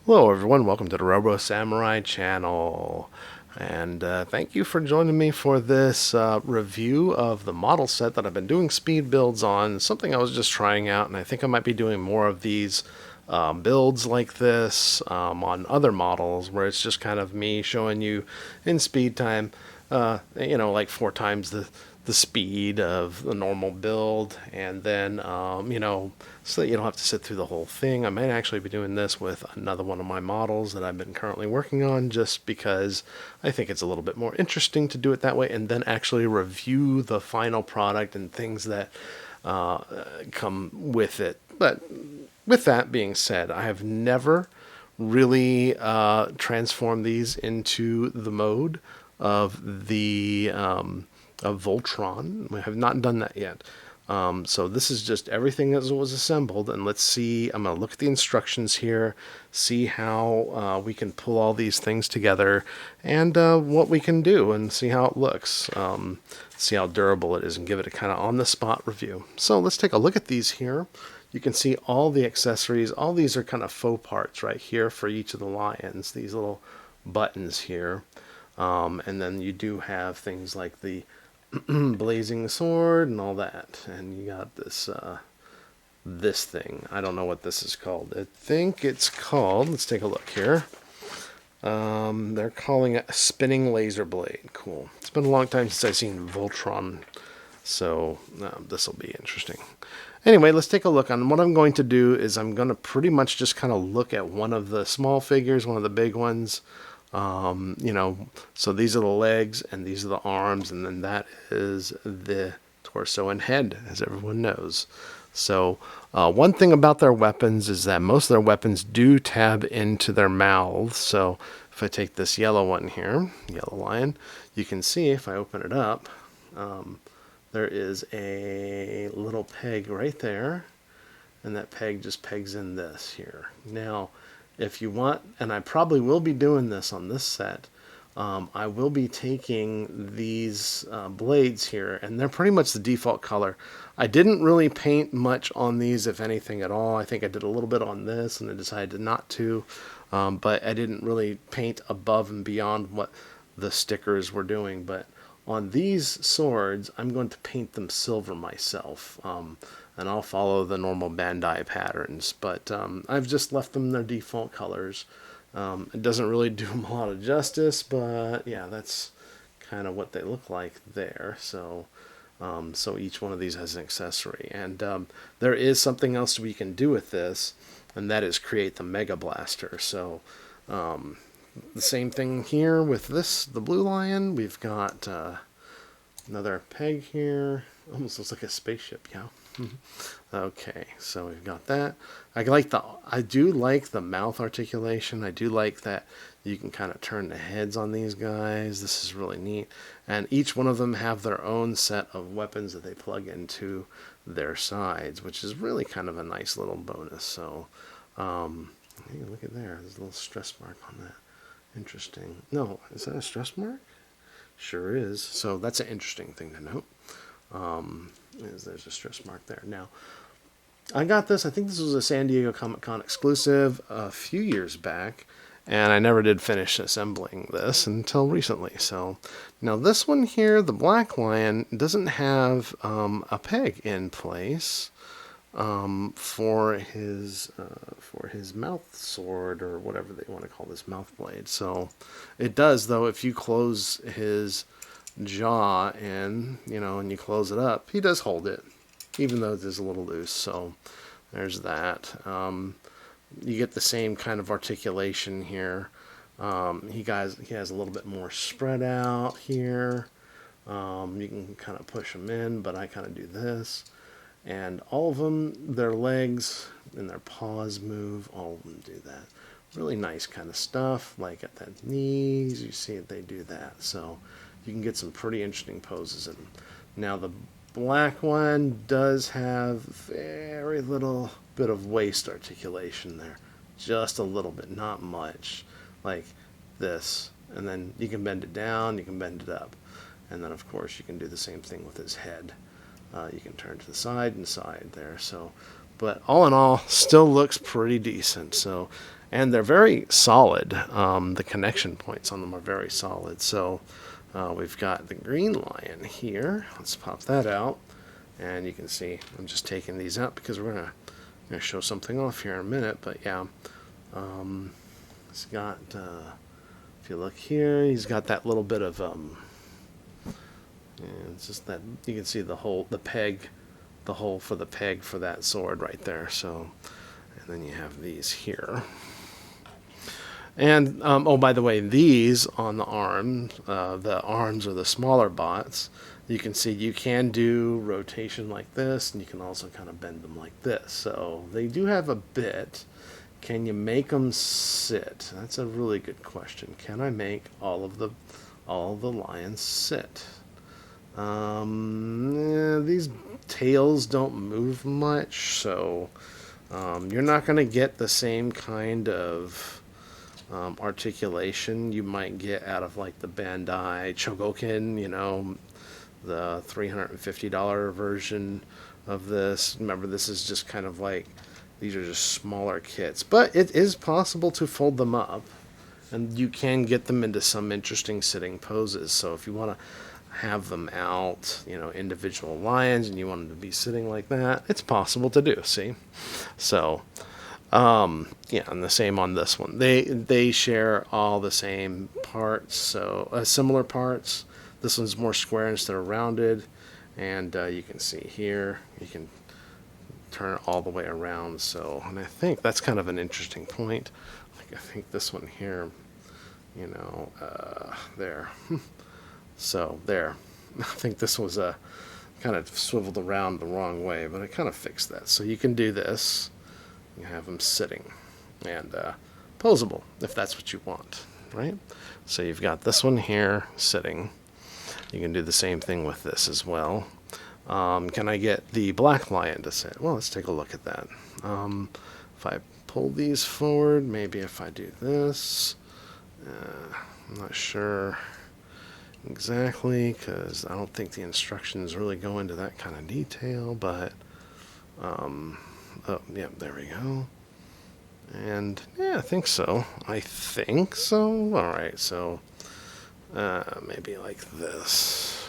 Hello everyone, welcome to the Robo Samurai channel, and thank you for joining me for this review of the model set that I've been doing speed builds on, something I was just trying out, and I think I might be doing more of these builds like this on other models, where it's just kind of me showing you in speed time, like 4 times the speed of the normal build, and then so that you don't have to sit through the whole thing. I might actually be doing this with another one of my models that I've been currently working on, just because I think it's a little bit more interesting to do it that way, and then actually review the final product and things that come with it. But with that being said, I have never really transformed these into the mode of the of Voltron. We have not done that yet. So this is just everything that was assembled, and let's see. I'm going to look at the instructions here, see how we can pull all these things together, and what we can do, and see how it looks. See how durable it is, and give it a kind of on-the-spot review. So let's take a look at these here. You can see all the accessories. All these are kind of faux parts right here for each of the lions. These little buttons here. And then you do have things like the blazing sword and all that, and you got this this thing. I don't know what this is called. I think it's called, let's take a look here, they're calling it a spinning laser blade. Cool. It's been a long time since I've seen Voltron, so this will be interesting. Anyway, let's take a look. On what I'm going to do is I'm going to pretty much just kind of look at one of the small figures, one of the big ones. So these are the legs and these are the arms, and then that is the torso and head, as everyone knows. So one thing about their weapons is that most of their weapons do tab into their mouths. So if I take this yellow one here, yellow lion, you can see if I open it up, there is a little peg right there, and that peg just pegs in this here. Now, if you want, and I probably will be doing this on this set, I will be taking these blades here, and they're pretty much the default color. I didn't really paint much on these, if anything at all. I think I did a little bit on this, and I decided not to, but I didn't really paint above and beyond what the stickers were doing. But on these swords, I'm going to paint them silver myself. And I'll follow the normal Bandai patterns, but I've just left them their default colors. It doesn't really do them a lot of justice, but yeah, that's kind of what they look like there. So so each one of these has an accessory, and there is something else we can do with this, and that is create the Mega Blaster. So the same thing here with this, the blue lion. We've got another peg here. Almost looks like a spaceship, yeah. Okay, so we've got that. I do like the mouth articulation. I do like that you can kind of turn the heads on these guys. This is really neat. And each one of them have their own set of weapons that they plug into their sides, which is really kind of a nice little bonus. So, hey, look at there. There's a little stress mark on that. Interesting. No, is that a stress mark? Sure is. So that's an interesting thing to note. There's a stress mark there. Now, I got this, I think this was a San Diego Comic-Con exclusive a few years back, and I never did finish assembling this until recently. So now this one here, the black lion, doesn't have a peg in place for his mouth sword, or whatever they want to call this mouth blade. So it does, though, if you close his jaw in, and you close it up, he does hold it, even though it is a little loose. So there's that. You get the same kind of articulation here. He has a little bit more spread out here. You can kind of push them in, but I kind of do this. And all of them, their legs and their paws move. All of them do that. Really nice kind of stuff. Like at the knees, you see they do that. So you can get some pretty interesting poses in them. Now the black one does have very little bit of waist articulation there. Just a little bit, not much. Like this. And then you can bend it down, you can bend it up. And then of course you can do the same thing with his head. You can turn to the side and side there. So But all in all, still looks pretty decent. So, and they're very solid. The connection points on them are very solid. So we've got the green lion here. Let's pop that out. And you can see I'm just taking these out because we're going to show something off here in a minute. But yeah, it's got, if you look here, he's got that little bit of, it's just that you can see the hole, the peg, the hole for the peg for that sword right there. So, and then you have these here. And, oh, by the way, these on the arms are the smaller bots. You can see you can do rotation like this, and you can also kind of bend them like this. So they do have a bit. Can you make them sit? That's a really good question. Can I make all of the lions sit? These tails don't move much, so you're not going to get the same kind of articulation you might get out of like the Bandai Chogokin, you know, the $350 version of this. Remember, this is just kind of like, these are just smaller kits, but it is possible to fold them up, and you can get them into some interesting sitting poses. So if you want to have them out, you know, individual lions, and you want them to be sitting like that, it's possible to do. See, so yeah, and the same on this one. They share all the same parts, so similar parts. This one's more square instead of rounded, and you can see here you can turn it all the way around. So, and I think that's kind of an interesting point. Like, I think this one here, you know, there. So there, I think this was kind of swiveled around the wrong way, but I kind of fixed that. So you can do this. You have them sitting and posable if that's what you want, right? So you've got this one here sitting. You can do the same thing with this as well. Can I get the black lion to sit? Well, let's take a look at that. If I pull these forward, maybe if I do this, I'm not sure exactly, because I don't think the instructions really go into that kind of detail, but oh yeah, there we go. And yeah, I think so. All right, so maybe like this.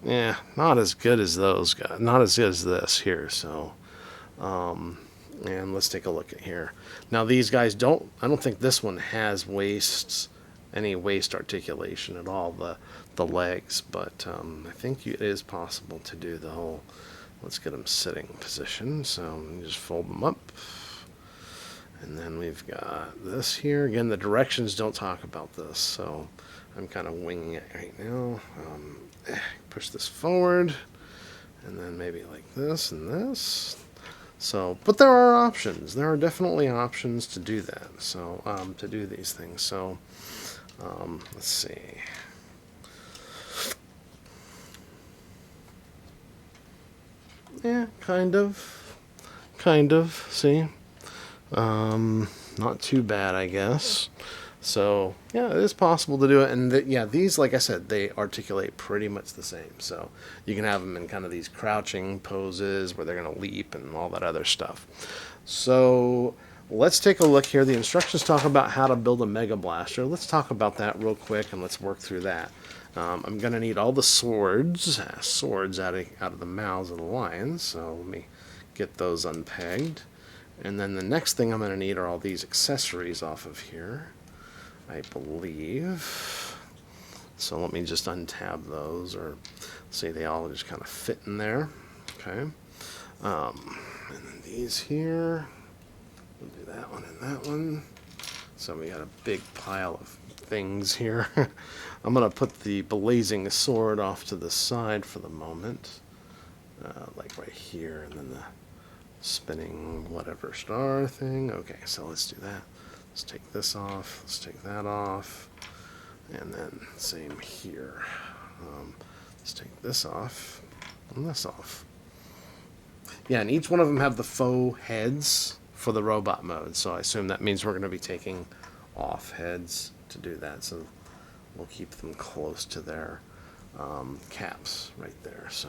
Yeah, not as good as those guys, not as good as this here. So and let's take a look at here. Now these guys don't, I don't think this one has any waist articulation at all, the legs, but I think it is possible to do the whole, let's get them sitting position. So you just fold them up, and then we've got this here. Again, the directions don't talk about this, so I'm kind of winging it right now. Push this forward, and then maybe like this and this. So, but there are options. There are definitely options to do that. So, to do these things. So, let's see. Yeah, kind of. See, not too bad, I guess. So yeah, it is possible to do it, and yeah, these, like I said, they articulate pretty much the same. So you can have them in kind of these crouching poses where they're going to leap and all that other stuff. So let's take a look here. The instructions talk about how to build a Mega Blaster. Let's talk about that real quick, and let's work through that. I'm going to need all the swords out of the mouths of the lions. So let me get those unpegged, and then the next thing I'm going to need are all these accessories off of here, I believe. So let me just untab those, or see, they all just kind of fit in there. Okay. And then these here, we'll do that one and that one. So we got a big pile of things here. I'm going to put the blazing sword off to the side for the moment, like right here, and then the spinning whatever star thing. Okay, so let's do that. Let's take this off, let's take that off, and then same here. Let's take this off and this off. Yeah, and each one of them have the faux heads for the robot mode, so I assume that means we're going to be taking off heads to do that, so we'll keep them close to their caps right there. So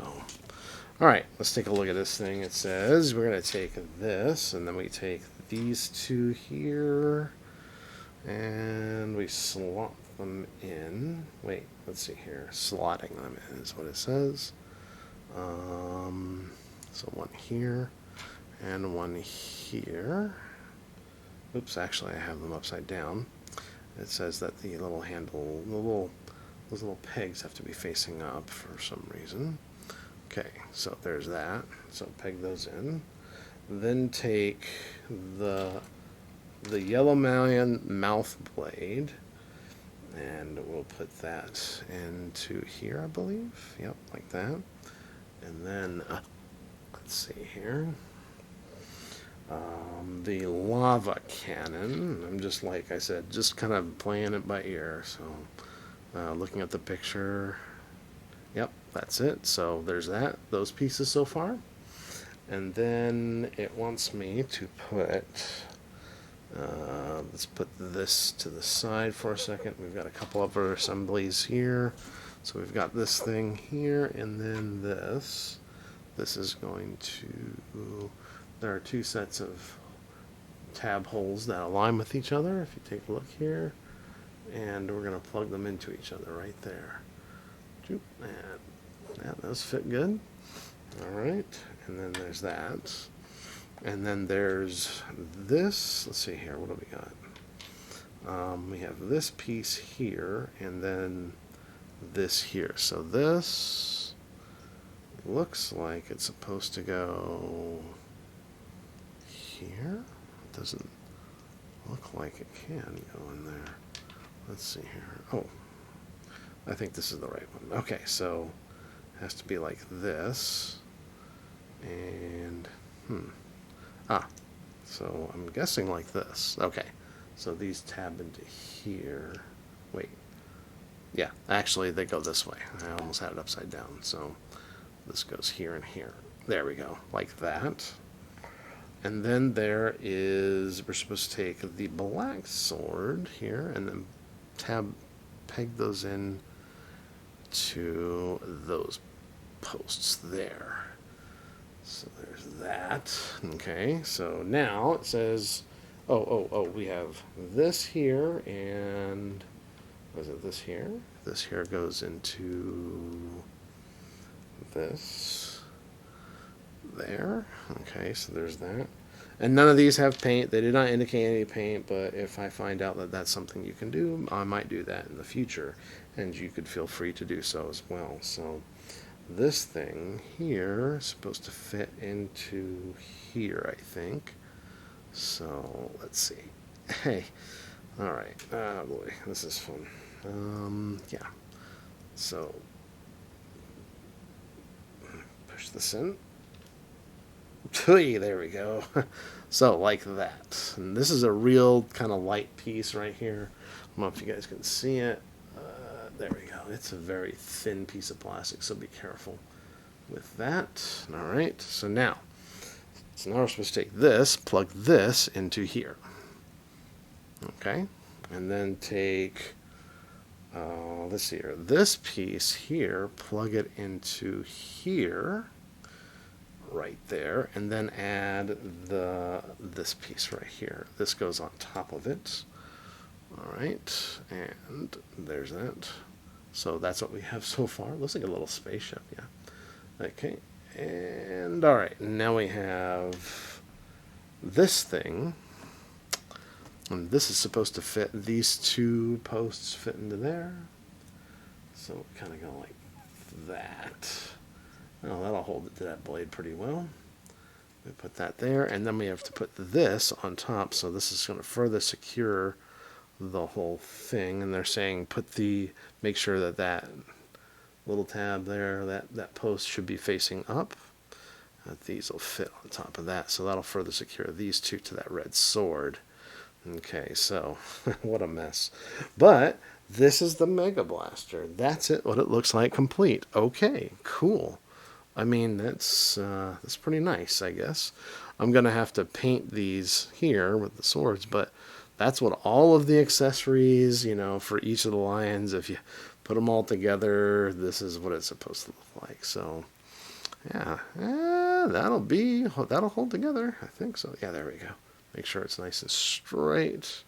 All right, let's take a look at this thing. It says we're going to take this, and then we take these two here, and we slot them in. Wait, let's see here. Slotting them in is what it says. So one here, and one here. Oops, actually I have them upside down. It says that the little handle, those little pegs have to be facing up for some reason. Okay, so there's that. So peg those in. Then take the yellow mouth blade, and we'll put that into here, I believe. Yep, like that. And then let's see here. The lava cannon. I'm just, like I said, just kind of playing it by ear. So looking at the picture. Yep, that's it. So there's that. Those pieces so far. And then it wants me to put, let's put this to the side for a second. We've got a couple other assemblies here. So we've got this thing here, and then this. This is going to, there are two sets of tab holes that align with each other, if you take a look here. And we're going to plug them into each other right there. And that does fit good. Alright, and then there's that. And then there's this. Let's see here, what do we got? We have this piece here, and then this here. So this looks like it's supposed to go here. It doesn't look like it can go in there. Let's see here. Oh, I think this is the right one. Okay, so it has to be like this. And, so I'm guessing like this. Okay, so these tab into here. Wait. Yeah, actually they go this way. I almost had it upside down. So this goes here and here. There we go, like that. And then there is, we're supposed to take the black sword here and then peg those in to those posts there. So there's that. Okay, so now it says, we have this here, and was it this here? This here goes into this there. Okay, so there's that. And none of these have paint. They did not indicate any paint, but if I find out that that's something you can do, I might do that in the future, and you could feel free to do so as well. So this thing here is supposed to fit into here, I think. So let's see. Hey, all right. Oh boy, this is fun. Yeah. So push this in. There we go. So like that. And this is a real kind of light piece right here. I don't know if you guys can see it. There we go. It's a very thin piece of plastic, so be careful with that. All right. So now we're supposed to take this, plug this into here. Okay. And then take, let's see here, this piece here, plug it into here. Right there, and then add this piece right here. This goes on top of it. All right, and there's that. So that's what we have so far. Looks like a little spaceship, yeah. Okay, and all right, now we have this thing, and this is supposed to fit. These two posts fit into there. So we kind of go like that. Oh, that'll hold it to that blade pretty well. We put that there, and then we have to put this on top, so this is going to further secure the whole thing. And they're saying make sure that that little tab there, that post should be facing up. These will fit on top of that, so that'll further secure these two to that red sword. Okay, so what a mess. But this is the Mega Blaster. That's it, what it looks like complete. Okay, cool. I mean, that's pretty nice, I guess. I'm going to have to paint these here with the swords, but that's what all of the accessories, for each of the lions, if you put them all together, this is what it's supposed to look like. So, Yeah, that'll hold together. I think so. Yeah, there we go. Make sure it's nice and straight.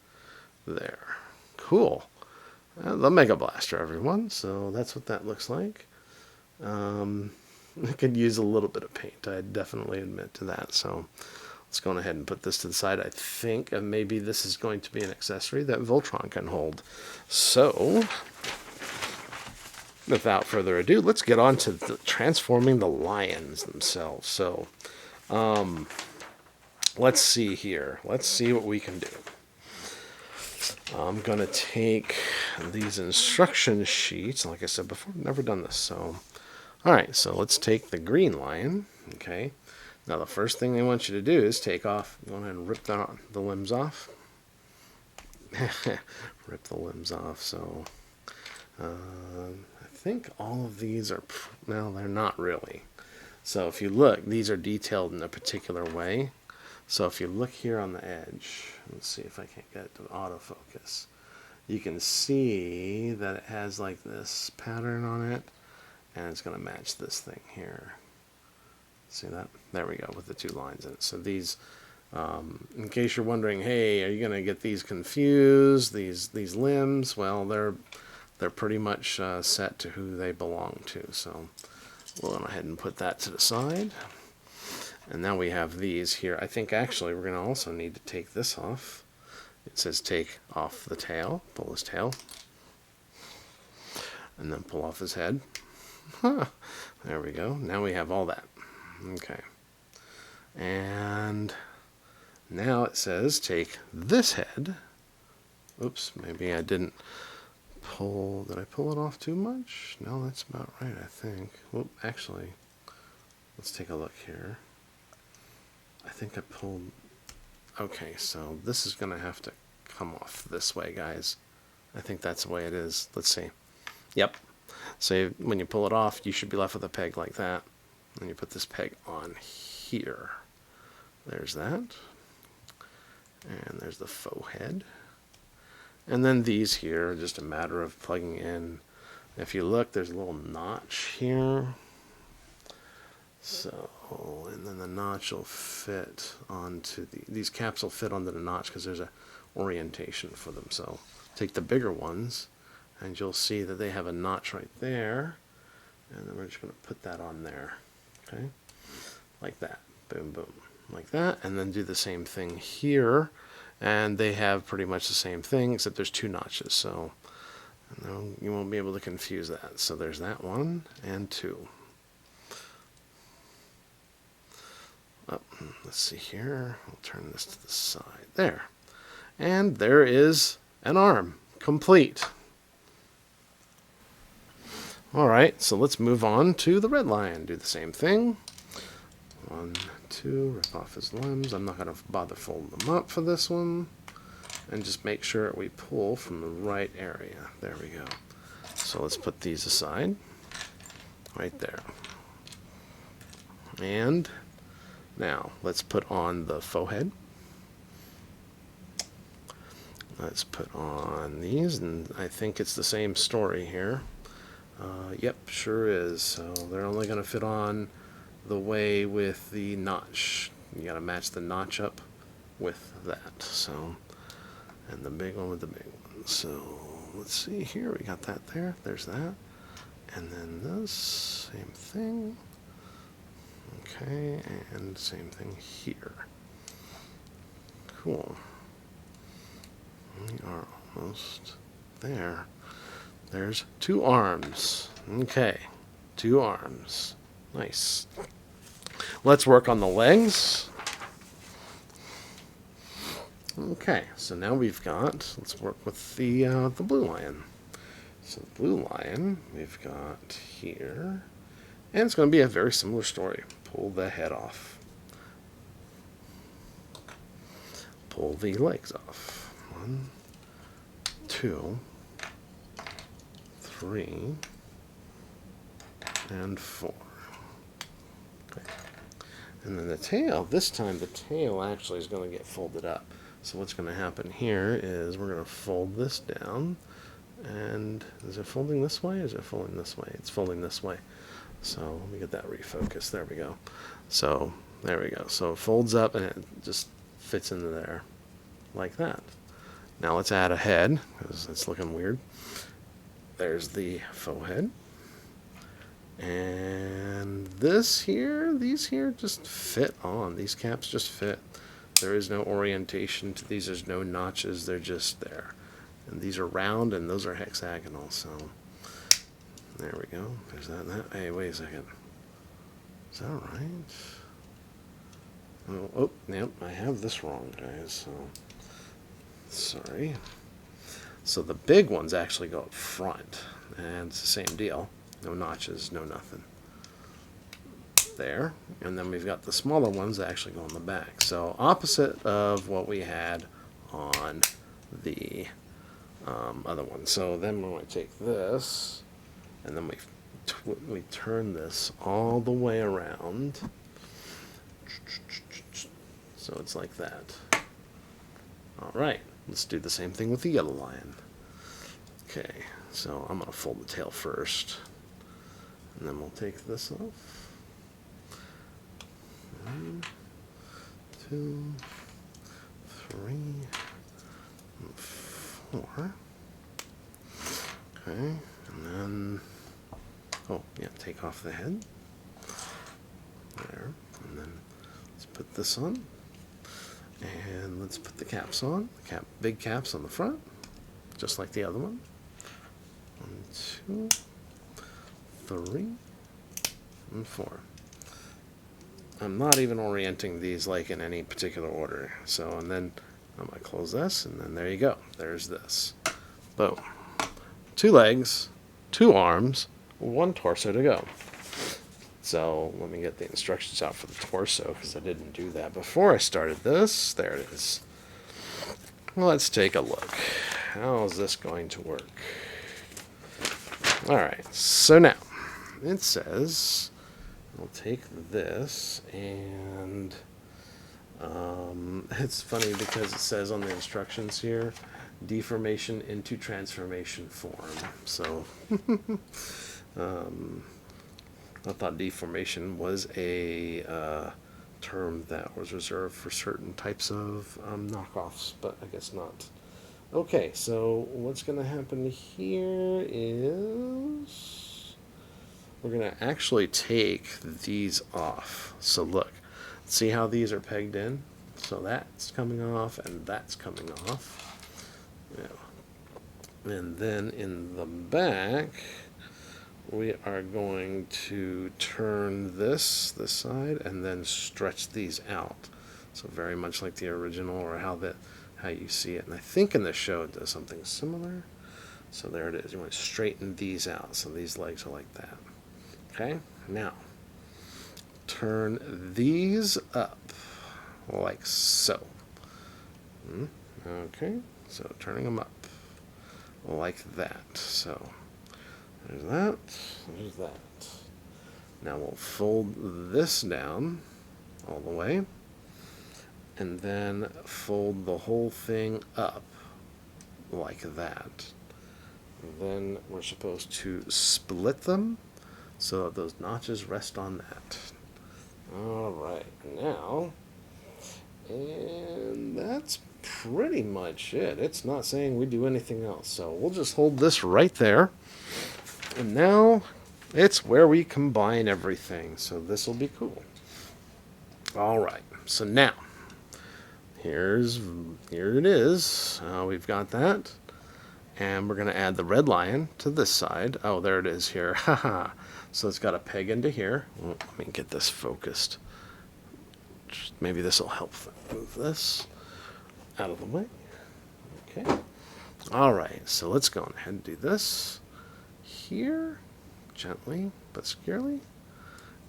There. Cool. The Mega Blaster, everyone. So that's what that looks like. It could use a little bit of paint. I definitely admit to that. So let's go ahead and put this to the side. I think maybe this is going to be an accessory that Voltron can hold. So without further ado, let's get on to transforming the lions themselves. So let's see here. Let's see what we can do. I'm going to take these instruction sheets. Like I said before, I've never done this. So, all right, so let's take the green lion. Okay. Now, the first thing they want you to do is take off. Go ahead and rip the limbs off. Rip the limbs off. So, I think all of these are, well, they're not really. So, if you look, these are detailed in a particular way. So if you look here on the edge, let's see if I can't get it to autofocus. You can see that it has like this pattern on it, and it's going to match this thing here. See that? There we go, with the two lines in it. So these, in case you're wondering, hey, are you going to get these confused? These limbs? Well, they're pretty much set to who they belong to. So we'll go ahead and put that to the side. And now we have these here. I think actually we're going to also need to take this off. It says take off the tail. Pull his tail. And then pull off his head. There we go. Now we have all that. Okay. And now it says take this head. Oops, maybe I didn't pull. Did I pull it off too much? No, that's about right, I think. Well, actually, let's take a look here. I think I pulled. Okay, so this is going to have to come off this way, guys. I think that's the way it is. Let's see. Yep. So when you pull it off, you should be left with a peg like that. And you put this peg on here. There's that. And there's the faux head. And then these here are just a matter of plugging in. If you look, there's a little notch here. So, and then the notch will fit onto these caps will fit onto the notch because there's a orientation for them. So take the bigger ones and you'll see that they have a notch right there. And then we're just going to put that on there. Okay. Like that. Boom, boom. Like that. And then do the same thing here. And they have pretty much the same thing except there's two notches. So you won't be able to confuse that. So there's that one and two. Oh, let's see here. We'll turn this to the side. There. And there is an arm. Complete. Alright, so let's move on to the red lion. Do the same thing. 1, 2, rip off his limbs. I'm not going to bother folding them up for this one. And just make sure we pull from the right area. There we go. So let's put these aside. Right there. And now, let's put on the faux head. Let's put on these, and I think it's the same story here. Yep, sure is. So they're only going to fit on the way with the notch. You got to match the notch up with that. So, and the big one with the big one. So let's see here. We got that there. There's that. And then this, same thing. Okay, and same thing here. Cool. We are almost there. There's two arms. Okay, two arms. Nice. Let's work on the legs. Okay, so now we've got, let's work with the blue lion. So the blue lion we've got here. And it's going to be a very similar story. Pull the head off. Pull the legs off. 1, 2, 3, and 4. Okay. And then the tail, this time the tail actually is going to get folded up. So what's going to happen here is we're going to fold this down. And is it folding this way or is it folding this way? It's folding this way. So let me get that refocused. There we go. So there we go. So it folds up and it just fits into there like that. Now let's add a head because it's looking weird. There's the faux head. And this here, these here just fit on. These caps just fit. There is no orientation to these. There's no notches. They're just there. And these are round and those are hexagonal. So there we go. There's that and that. Hey, wait a second. Is that right? Oh, yep, I have this wrong, guys. So sorry. So the big ones actually go up front, and it's the same deal. No notches, no nothing. There. And then we've got the smaller ones that actually go on the back. So opposite of what we had on the other one. So then we're going to take this, and then we turn this all the way around. So it's like that. All right, let's do the same thing with the yellow lion. Okay, so I'm going to fold the tail first, and then we'll take this off. 1, 2, 3, and 4. Okay, and then, oh yeah, take off the head. There, and then let's put this on. And let's put the caps on. Big caps on the front, just like the other one. 1, 2, 3, and 4. I'm not even orienting these like in any particular order. So, and then I'm going to close this, and then there you go. There's this. Boom. 2 legs, 2 arms, 1 torso to go. So let me get the instructions out for the torso because I didn't do that before I started this. There it is. Well, let's take a look. How is this going to work? All right, so now it says we'll take this and it's funny because it says on the instructions here, deformation into transformation form. So I thought deformation was a term that was reserved for certain types of knockoffs, but I guess not. Okay, so what's going to happen here is we're going to actually take these off. So look, see how these are pegged in? So that's coming off and that's coming off. Yeah. And then in the back, we are going to turn this side and then stretch these out. So very much like the original, or how you see it. And I think in the show it does something similar. So there it is. You want to straighten these out. So these legs are like that. Okay? Now, turn these up like so. Okay? So turning them up like that. So there's that, there's that. Now we'll fold this down all the way, and then fold the whole thing up like that. And then we're supposed to split them so that those notches rest on that. All right, now, and that's pretty much it. It's not saying we do anything else, so we'll just hold this right there. And now it's where we combine everything. So this will be cool. All right. So now here it is. We've got that. And we're going to add the red lion to this side. Oh, there it is here. Haha. So it's got a peg into here. Well, let me get this focused. Maybe this will help move this out of the way. Okay. All right. So let's go ahead and do this here, gently but securely,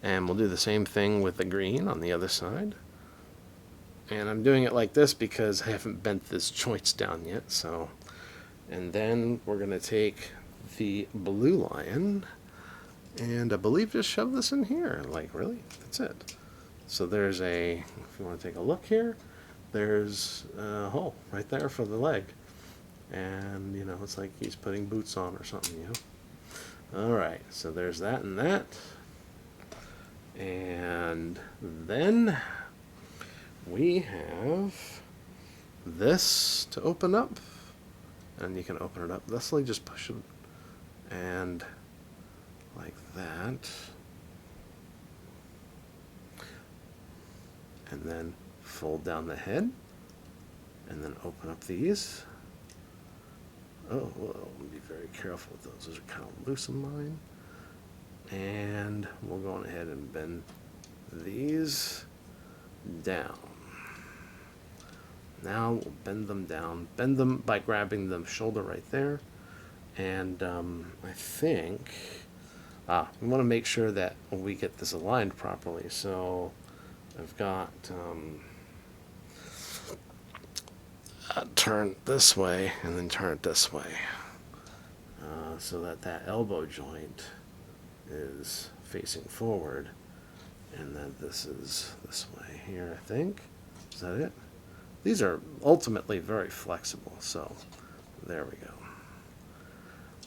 and we'll do the same thing with the green on the other side. And I'm doing it like this because I haven't bent this joints down yet. So, and then we're going to take the blue lion and I believe just shove this in here. Like, really? That's it. So there's if you want to take a look here, there's a hole right there for the leg. And, it's like he's putting boots on or something, All right, so there's that and that. And then we have this to open up. And you can open it up thusly, just push it and like that. And then fold down the head and then open up these. Oh, well, be very careful with those. Those are kind of loose in mine. And we'll go on ahead and bend these down. Now we'll bend them down. Bend them by grabbing the shoulder right there. And I think we want to make sure that we get this aligned properly. So I've got turn this way and then turn it this way, so that that elbow joint is facing forward, and then this is this way here, I think. Is that it? These are ultimately very flexible, so there we go.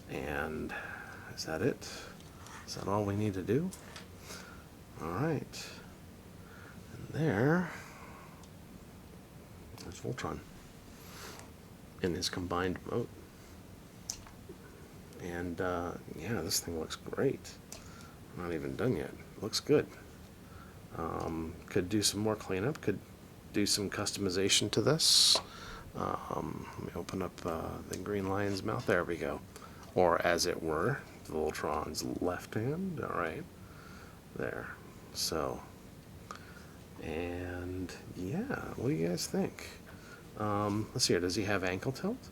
And is that it? Is that all we need to do? All right. And there's Voltron in his combined mode. And yeah, this thing looks great. Not even done yet. Looks good. Could do some more cleanup. Could do some customization to this. Let me open up the green lion's mouth. There we go. Or as it were, Voltron's left hand. All right. There. So, and yeah, what do you guys think? Let's see here. Does he have ankle tilt?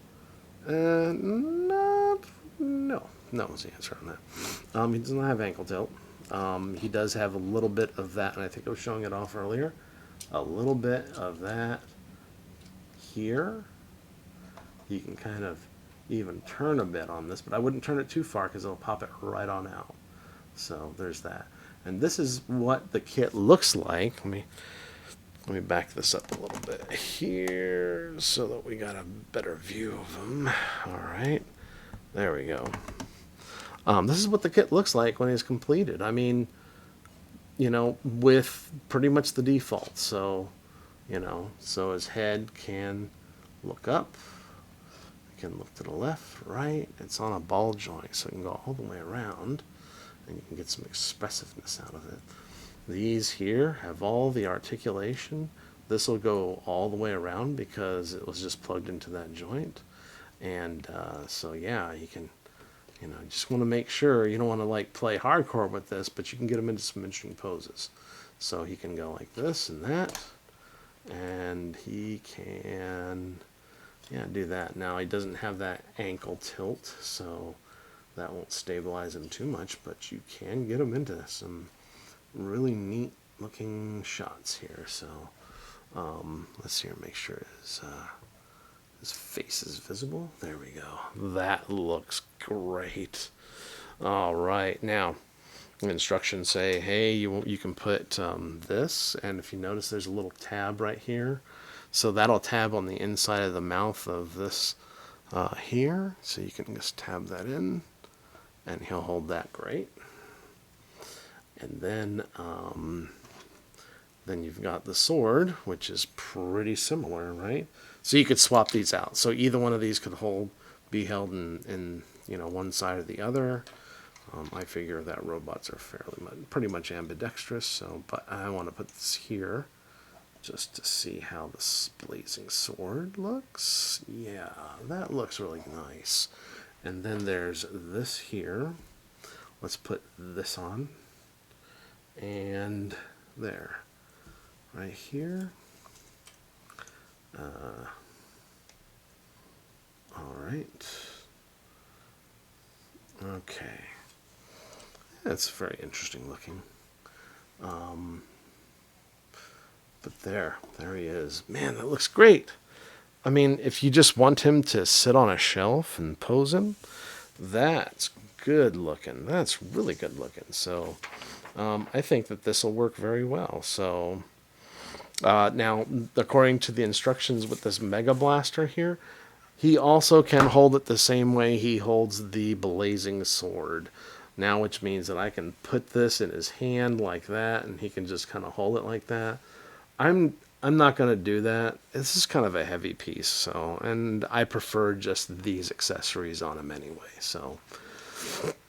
No is the answer on that. He does not have ankle tilt. He does have a little bit of that, and I think I was showing it off earlier. A little bit of that here. You can kind of even turn a bit on this, but I wouldn't turn it too far because it'll pop it right on out. So there's that. And this is what the kit looks like. Let me back this up a little bit here so that we got a better view of them. All right, there we go. This is what the kit looks like when it's completed. I mean, you know, with pretty much the default. So, you know, so his head can look up, it can look to the left, right. It's on a ball joint, so it can go all the way around, and you can get some expressiveness out of it. These here have all the articulation. This will go all the way around because it was just plugged into that joint. And so yeah, you can, you know, just want to make sure you don't want to like play hardcore with this, but you can get him into some interesting poses. So he can go like this and that, and he can, yeah, do that. Now he doesn't have that ankle tilt, so that won't stabilize him too much, but you can get him into some really neat looking shots here. So let's see here, make sure his face is visible. There we go. That looks great. All right, now the instructions say, hey, you can put this, and if you notice there's a little tab right here, so that'll tab on the inside of the mouth of this here, so you can just tab that in and he'll hold that great. And then you've got the sword, which is pretty similar, right? So you could swap these out. So either one of these could be held in you know, one side or the other. I figure that robots are pretty much ambidextrous. So, but I want to put this here just to see how this blazing sword looks. Yeah, that looks really nice. And then there's this here. Let's put this on. And there, right here. All right. Okay. That's very interesting looking. But there he is. Man, that looks great. I mean, if you just want him to sit on a shelf and pose him, that's good looking. That's really good looking. So I think that this will work very well. So now, according to the instructions with this Mega Blaster here, he also can hold it the same way he holds the blazing sword. now, which means that I can put this in his hand like that, and he can just kind of hold it like that. I'm not going to do that. This is kind of a heavy piece, so, and I prefer just these accessories on him anyway. So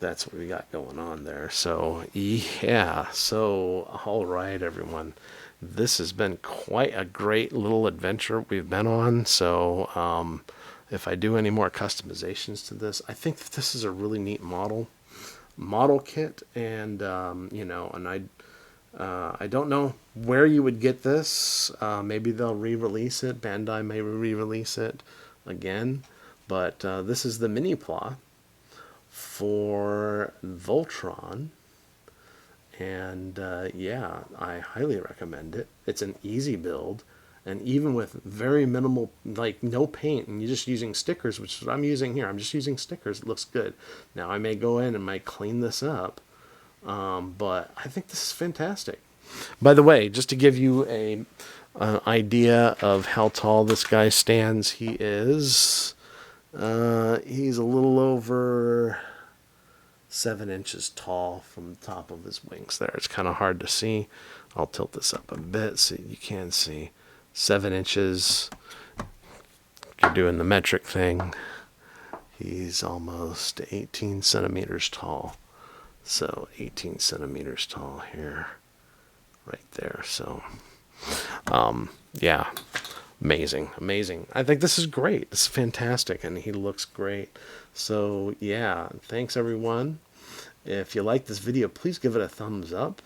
that's what we got going on there. So yeah, so all right, everyone. This has been quite a great little adventure we've been on. So if I do any more customizations to this, I think that this is a really neat model kit, and you know, and I don't know where you would get this. Maybe they'll re-release it. Bandai may re-release it again, but this is the Mini-Pla for Voltron, and yeah, I highly recommend it. It's an easy build, and even with very minimal, like no paint, and you're just using stickers, which is what I'm using here. I'm just using stickers. It looks good. Now I may go in and might clean this up, but I think this is fantastic. By the way, just to give you a idea of how tall this guy stands, he's a little over 7 inches tall from the top of his wings there. It's kind of hard to see. I'll tilt this up a bit so you can see. 7 inches. You're doing the metric thing. He's almost 18 centimeters tall. So 18 centimeters tall here, right there. So, yeah, amazing. I think this is great. It's fantastic, and he looks great. So yeah, thanks everyone. If you like this video, please give it a thumbs up.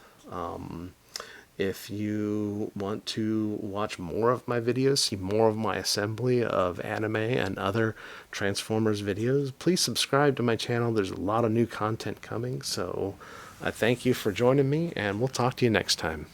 If you want to watch more of my videos, see more of my assembly of anime and other Transformers videos, please subscribe to my channel. There's a lot of new content coming, so I thank you for joining me, and we'll talk to you next time.